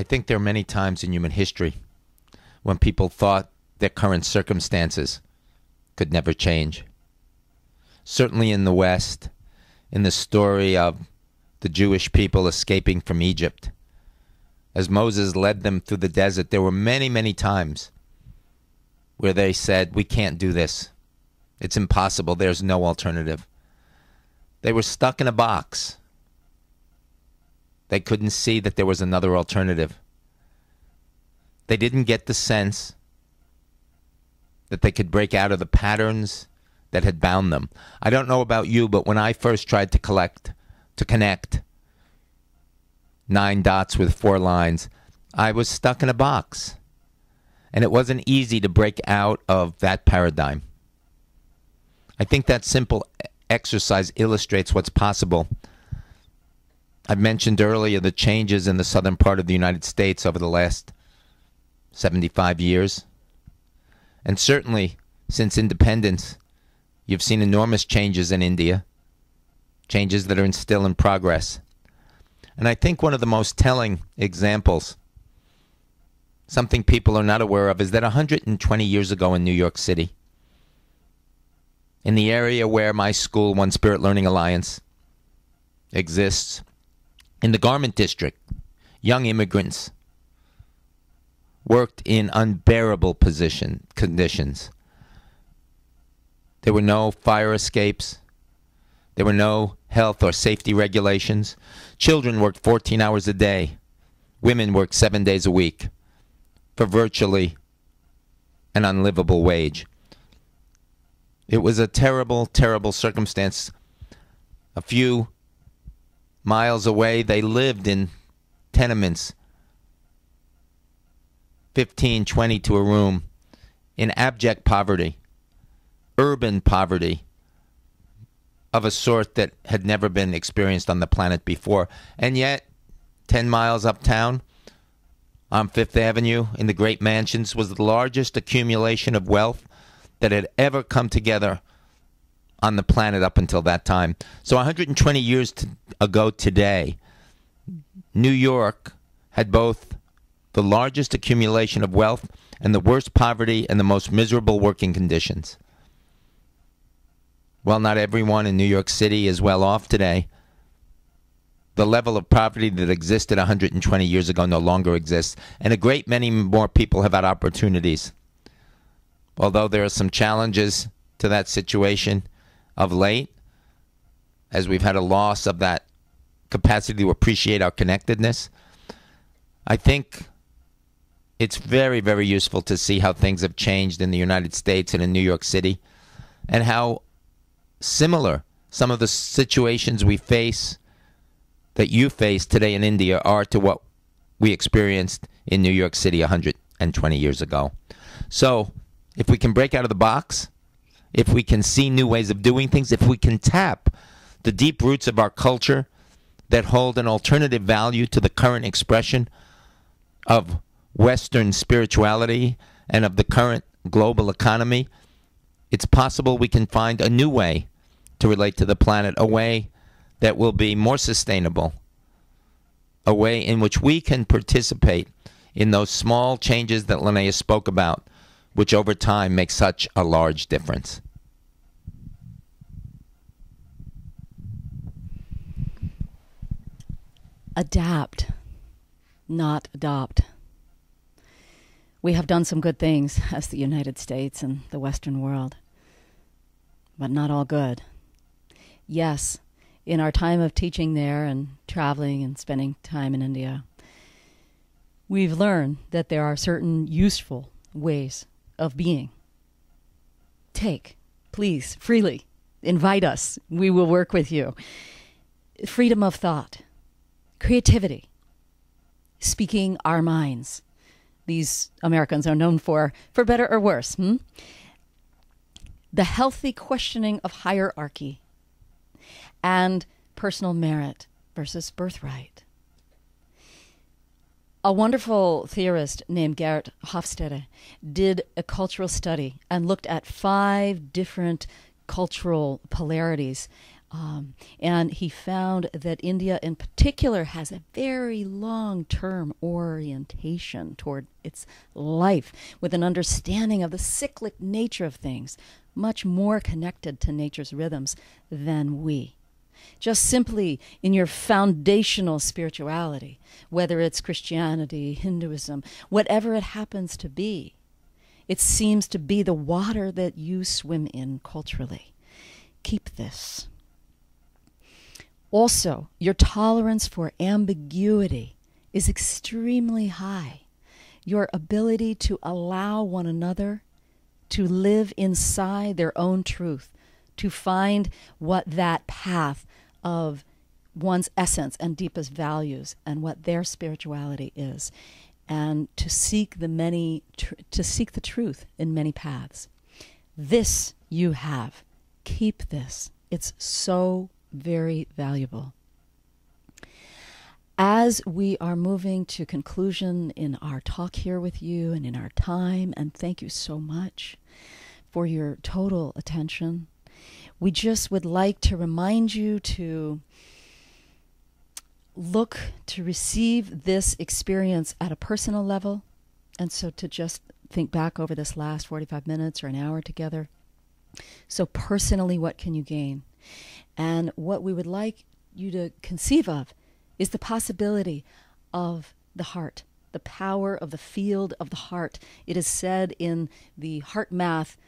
I think there are many times in human history when people thought their current circumstances could never change. Certainly in the West, in the story of the Jewish people escaping from Egypt, as Moses led them through the desert, there were many, many times where they said, we can't do this. It's impossible. There's no alternative. They were stuck in a box. They couldn't see that there was another alternative. They didn't get the sense that they could break out of the patterns that had bound them. I don't know about you, but when I first tried to connect 9 dots with 4 lines, I was stuck in a box. And it wasn't easy to break out of that paradigm. I think that simple exercise illustrates what's possible. I mentioned earlier the changes in the southern part of the United States over the last 75 years. And certainly, since independence, you've seen enormous changes in India, changes that are still in progress. And I think one of the most telling examples, something people are not aware of, is that 120 years ago in New York City, in the area where my school, One Spirit Learning Alliance, exists, in the garment district, young immigrants worked in unbearable conditions. There were no fire escapes. There were no health or safety regulations. Children worked 14 hours a day. Women worked 7 days a week for virtually an unlivable wage. It was a terrible, terrible circumstance. A few miles away, they lived in tenements, 15, 20 to a room, in abject poverty, urban poverty of a sort that had never been experienced on the planet before. And yet, 10 miles uptown, on Fifth Avenue, in the great mansions, was the largest accumulation of wealth that had ever come together on the planet up until that time. So 120 years ago today, New York had both the largest accumulation of wealth and the worst poverty and the most miserable working conditions. While not everyone in New York City is well off today, the level of poverty that existed 120 years ago no longer exists, and a great many more people have had opportunities. Although there are some challenges to that situation of late, as we've had a loss of that capacity to appreciate our connectedness, I think it's very, very useful to see how things have changed in the United States and in New York City, and how similar some of the situations we face, that you face today in India, are to what we experienced in New York City 120 years ago. So, if we can break out of the box, if we can see new ways of doing things, if we can tap the deep roots of our culture that hold an alternative value to the current expression of Western spirituality and of the current global economy, it's possible we can find a new way to relate to the planet, a way that will be more sustainable, a way in which we can participate in those small changes that Linnea spoke about, which over time make such a large difference. Adapt, not adopt. We have done some good things as the United States and the Western world, but not all good. Yes, in our time of teaching there and traveling and spending time in India, we've learned that there are certain useful ways of being. Take, please, freely. Invite us. We will work with you. Freedom of thought, creativity, speaking our minds. These Americans are known for better or worse. The healthy questioning of hierarchy and personal merit versus birthright. A wonderful theorist named Gerhard Hofstede did a cultural study and looked at 5 different cultural polarities And he found that India in particular has a very long-term orientation toward its life, with an understanding of the cyclic nature of things, much more connected to nature's rhythms than we. Just simply in your foundational spirituality, whether it's Christianity, Hinduism, whatever it happens to be, it seems to be the water that you swim in culturally. Keep this. Also, your tolerance for ambiguity is extremely high. Your ability to allow one another to live inside their own truth, to find what that path of one's essence and deepest values and what their spirituality is, and to seek the truth in many paths. This you have. Keep this. It's so very valuable. As we are moving to conclusion in our talk here with you and in our time, and thank you so much for your total attention, we just would like to remind you to look to receive this experience at a personal level, and so to just think back over this last 45 minutes or an hour together. So personally, what can you gain? And what we would like you to conceive of is the possibility of the heart, the power of the field of the heart. It is said in the heart math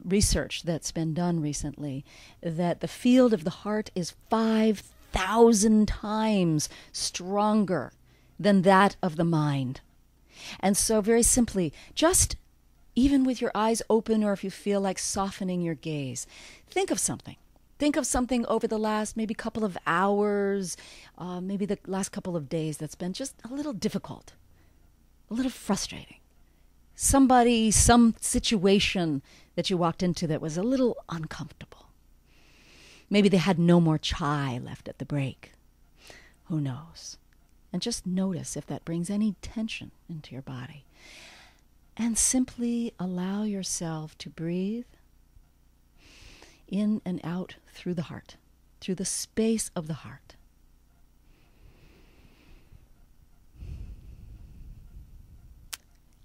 research that's been done recently that the field of the heart is 5,000 times stronger than that of the mind. And so very simply, just even with your eyes open, or if you feel like softening your gaze, think of something. Think of something over the last maybe couple of hours, maybe the last couple of days that's been just a little difficult, a little frustrating. Somebody, some situation that you walked into that was a little uncomfortable. Maybe they had no more chai left at the break. Who knows? And just notice if that brings any tension into your body. And simply allow yourself to breathe in and out through the heart, through the space of the heart.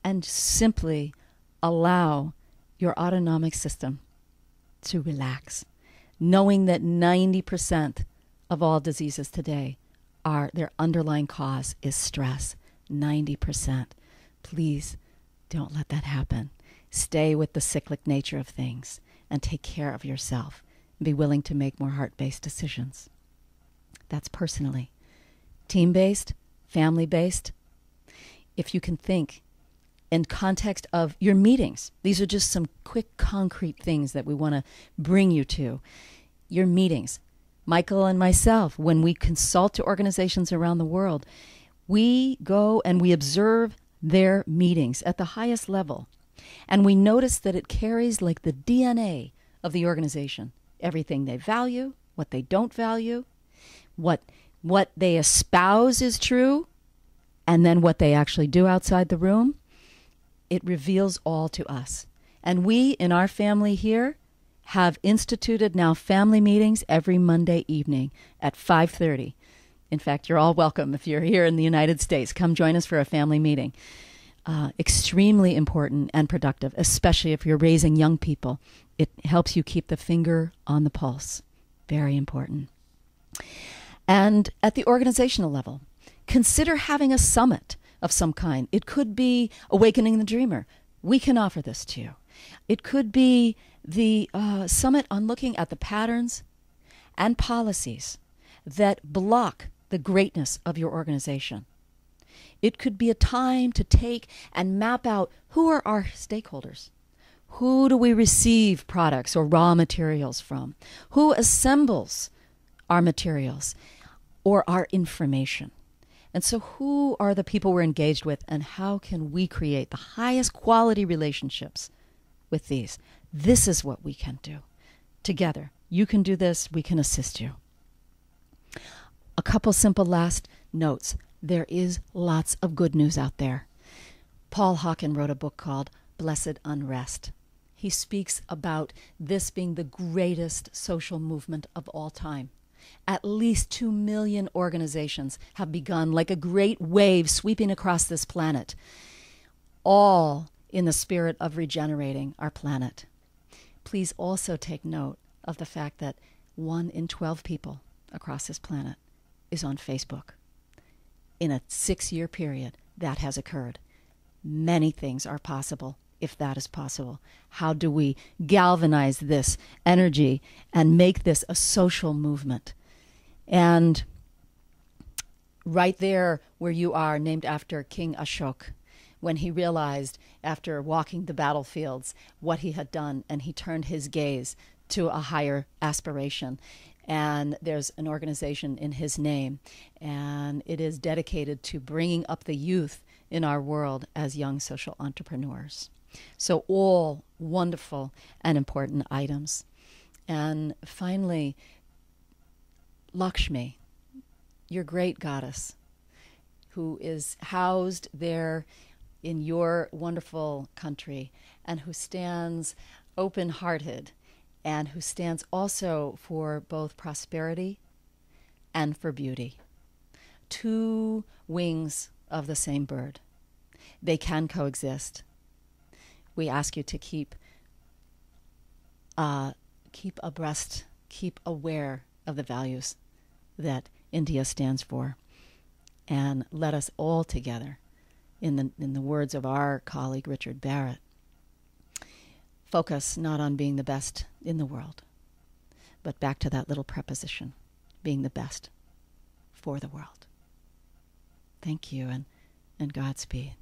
And simply allow your autonomic system to relax, knowing that 90% of all diseases today their underlying cause is stress. 90%. Please don't let that happen. Stay with the cyclic nature of things and take care of yourself. Be willing to make more heart-based decisions. That's personally. Team-based, family-based. If you can think in context of your meetings, these are just some quick, concrete things that we want to bring you to. Your meetings. Michael and myself, when we consult to organizations around the world, we go and we observe their meetings at the highest level. And we notice that it carries like the DNA of the organization. Everything they value, what they don't value, what they espouse is true, and then what they actually do outside the room. It reveals all to us. And we, in our family here, have instituted now family meetings every Monday evening at 5:30. In fact, you're all welcome if you're here in the United States. Come join us for a family meeting. Extremely important and productive, especially if you're raising young people. It helps you keep the finger on the pulse. Very important. And at the organizational level, consider having a summit of some kind. It could be Awakening the Dreamer. We can offer this to you. It could be the summit on looking at the patterns and policies that block the greatness of your organization. It could be a time to take and map out who are our stakeholders. Who do we receive products or raw materials from? Who assembles our materials or our information? And so who are the people we're engaged with, and how can we create the highest quality relationships with these? This is what we can do together. You can do this. We can assist you. A couple simple last notes. There is lots of good news out there. Paul Hawken wrote a book called Blessed Unrest. he speaks about this being the greatest social movement of all time. At least 2 million organizations have begun like a great wave sweeping across this planet, all in the spirit of regenerating our planet. Please also take note of the fact that 1 in 12 people across this planet is on Facebook. In a 6-year period, that has occurred. Many things are possible if that is possible. How do we galvanize this energy and make this a social movement? And right there where you are, named after King Ashok, when he realized after walking the battlefields what he had done, and he turned his gaze to a higher aspiration. And there's an organization in his name, and it is dedicated to bringing up the youth in our world as young social entrepreneurs. So all wonderful and important items. And finally, Lakshmi, your great goddess, who is housed there in your wonderful country, and who stands open-hearted, and who stands also for both prosperity and for beauty. 2 wings of the same bird. They can coexist. We ask you to keep abreast, keep aware of the values that India stands for, and let us all together, in the words of our colleague Richard Barrett, focus not on being the best in the world, but back to that little preposition, being the best for the world. Thank you, and Godspeed.